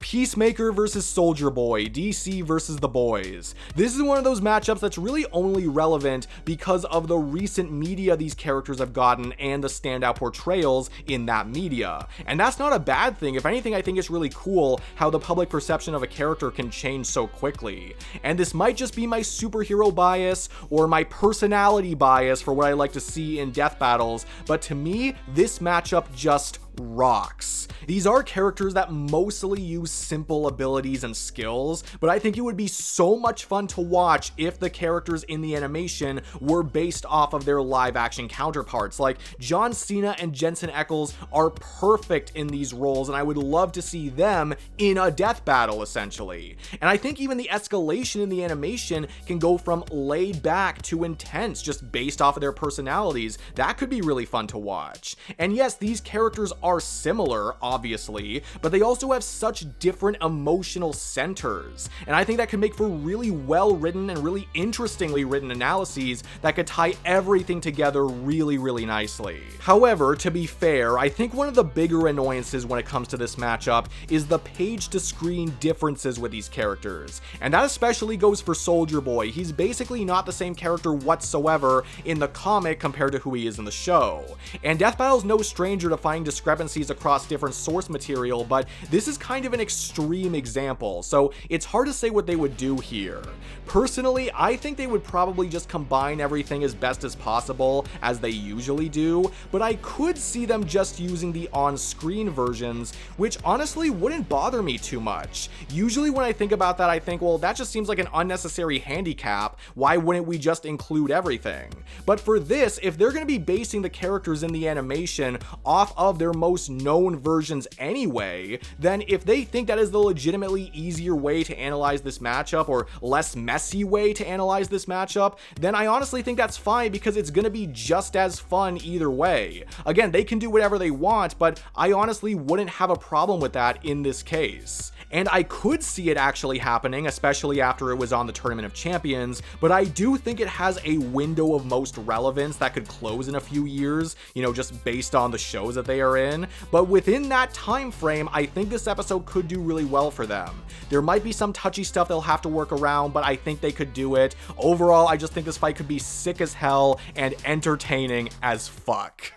Peacemaker vs Soldier Boy, DC vs the Boys. This is one of those matchups that's really only relevant because of the recent media these characters have gotten and the standout portrayals in that media. And that's not a bad thing. If anything, I think it's really cool how the public perception of a character can change so quickly. And this might just be my superhero bias or my personality bias for what I like to see in death battles, but to me, this matchup just rocks. These are characters that mostly use simple abilities and skills, but I think it would be so much fun to watch if the characters in the animation were based off of their live action counterparts. Like John Cena and Jensen Ackles are perfect in these roles, and I would love to see them in a death battle essentially. And I think even the escalation in the animation can go from laid back to intense just based off of their personalities. That could be really fun to watch. And yes, these characters are similar, obviously, but they also have such different emotional centers. And I think that could make for really well written and really interestingly written analyses that could tie everything together really, really nicely. However, to be fair, I think one of the bigger annoyances when it comes to this matchup is the page to screen differences with these characters. And that especially goes for Soldier Boy. He's basically not the same character whatsoever in the comic compared to who he is in the show. And Death Battle's no stranger to finding discrepancies across different source material, but this is kind of an extreme example, so it's hard to say what they would do here. Personally, I think they would probably just combine everything as best as possible, as they usually do, but I could see them just using the on-screen versions, which honestly wouldn't bother me too much. Usually when I think about that, I think, well, that just seems like an unnecessary handicap. Why wouldn't we just include everything? But for this, if they're going to be basing the characters in the animation off of their most known versions anyway, then if they think that is the legitimately easier way to analyze this matchup or less messy way to analyze this matchup, then I honestly think that's fine because it's going to be just as fun either way. Again, they can do whatever they want, but I honestly wouldn't have a problem with that in this case. And I could see it actually happening, especially after it was on the Tournament of Champions, but I do think it has a window of most relevance that could close in a few years, you know, just based on the shows that they are in. But within that time frame, I think this episode could do really well for them. There might be some touchy stuff they'll have to work around, but I think they could do it. Overall, I just think this fight could be sick as hell and entertaining as fuck.